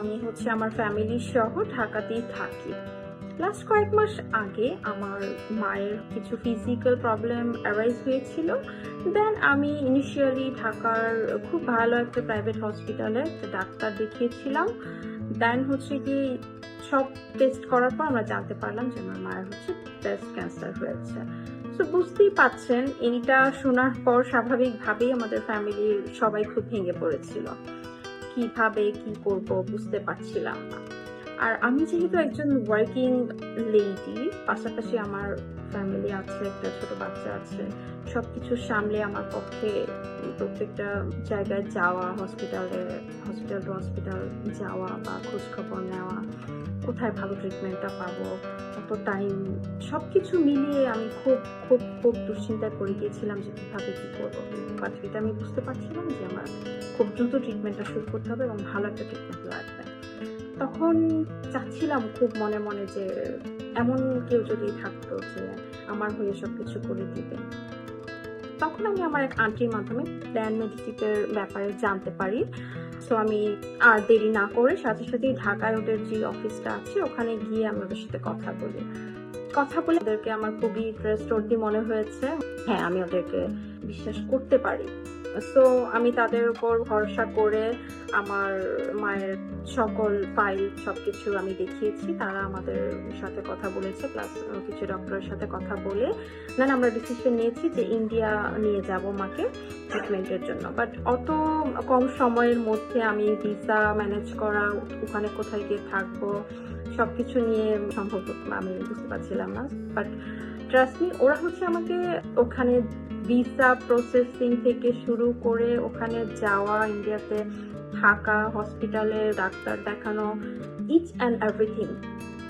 আমি হচ্ছে আমার ফ্যামিলি সহ ঢাকাতেই থাকি। লাস্ট কয়েক মাস আগে আমার মায়ের কিছু ফিজিক্যাল প্রবলেম অ্যারাইজ হয়েছিল। দেন আমি ইনিশিয়ালি ঢাকার খুব ভালো একটা প্রাইভেট হসপিটালে একটা ডাক্তার দেখিয়েছিলাম। দেন হচ্ছে কি সব টেস্ট করার পর আমরা জানতে পারলাম যে আমার মায়ের হচ্ছে ব্রেস্ট ক্যান্সার হয়েছে। তো বুঝতেই পাচ্ছেন, এইটা শোনার পর স্বাভাবিকভাবেই আমাদের ফ্যামিলির সবাই খুব ভেঙে পড়েছিল। কিভাবে কি করব বুঝতে পারছিলাম না। আর আমি যেহেতু একজন ওয়ার্কিং লেডি, পাশাপাশি আমার ফ্যামিলি আছে, একটা ছোট বাচ্চা আছে, সবকিছু সামলে আমার পক্ষে প্রত্যেকটা জায়গায় যাওয়া, হসপিটাল টু হসপিটাল যাওয়া বা খোঁজ খবর নেওয়া, কোথায় ভালো ট্রিটমেন্টটা পাবো, কত টাইম, সবকিছু মিলিয়ে আমি খুব খুব খুব দুশ্চিন্তায় পড়ে গিয়েছিলাম যে কিভাবে কি করবো। বাট এটা আমি বুঝতে পারছিলাম যে আমার খুব দ্রুত ট্রিটমেন্টটা শুরু করতে হবে এবং ভালো একটা ট্রিটমেন্ট লাগবে। তখন চাচ্ছিলাম খুব মনে মনে যে এমন কেউ যদি থাকতো যে আমার হয়ে সবকিছু করে দিবে। তখন আমি আমার এক আন্টির মাধ্যমে প্ল্যান মেডিসিপের ব্যাপারে জানতে পারি। সো আমি আর দেরি না করে সাথে সাথেই ঢাকায় ওদের যে অফিসটা আছে ওখানে গিয়ে আমি ওদের সাথে কথা বলে ওদেরকে আমার খুবই ট্রাস্টওয়ার্দি মনে হয়েছে। হ্যাঁ, আমি ওদেরকে বিশ্বাস করতে পারি। সো আমি তাদের উপর ভরসা করে আমার মায়ের সকল ফাইল সবকিছু আমি দেখিয়েছি। তারা আমাদের সাথে কথা বলেছে, প্লাস কিছু ডক্টরের সাথে কথা বলে দেন আমরা ডিসিশন নিয়েছি যে ইন্ডিয়া নিয়ে যাব মাকে ট্রিটমেন্টের জন্য। বাট অত কম সময়ের মধ্যে আমি ভিসা ম্যানেজ করা, ওখানে কোথায় গিয়ে থাকবো, সবকিছু নিয়ে সম্ভব আমি বুঝতে পারছিলাম না। বাট ট্রাস্ট মি, ওরা হচ্ছে আমাকে ওখানে ভিসা প্রসেসিং থেকে শুরু করে ওখানে যাওয়া, ইন্ডিয়াতে থাকা, হসপিটালে ডাক্তার দেখানো, ইচ অ্যান্ড এভরিথিং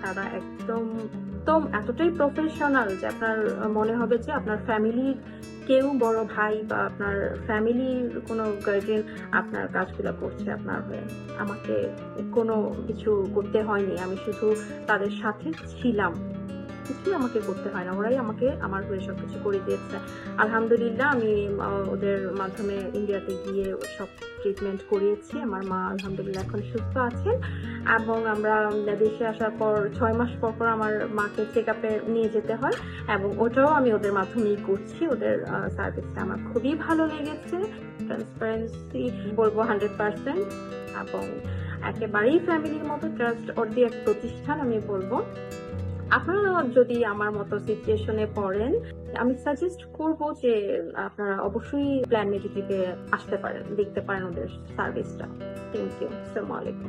তারা একদম এতটাই প্রফেশনাল যে আপনার মনে হবে যে আপনার ফ্যামিলির কেউ, বড় ভাই বা আপনার ফ্যামিলির কোনো গার্জিয়ান আপনার কাজগুলো করছে আপনার হয়ে। আমাকে কোনো কিছু করতে হয়নি, আমি শুধু তাদের সাথে ছিলাম, কিছুই আমাকে করতে হয় না, ওরাই আমাকে আমার হয়ে সবকিছু করে দিয়েছে। আলহামদুলিল্লাহ, আমি ওদের মাধ্যমে ইন্ডিয়াতে গিয়ে সব ট্রিটমেন্ট করিয়েছি। আমার মা আলহামদুলিল্লাহ এখন সুস্থ আছেন এবং আমরা দেশে আসার পর 6 মাস পর পর আমার মাকে চেক আপে নিয়ে যেতে হয় এবং ওটাও আমি ওদের মাধ্যমেই করছি। ওদের সার্ভিসটা আমার খুবই ভালো লেগেছে। ট্রান্সপারেন্সি বলবো 100% এবং একেবারেই ফ্যামিলির মতো ট্রাস্টওয়ার্দি এক প্রতিষ্ঠান আমি বলবো। আপনারা যদি আমার মতো সিচুয়েশনে পড়েন, আমি সাজেস্ট করব যে আপনারা অবশ্যই প্ল্যান মেডিসিপে আসতে পারেন, দেখতে পারেন ওদের সার্ভিসটা। Thank you. আসসালামু আলাইকুম।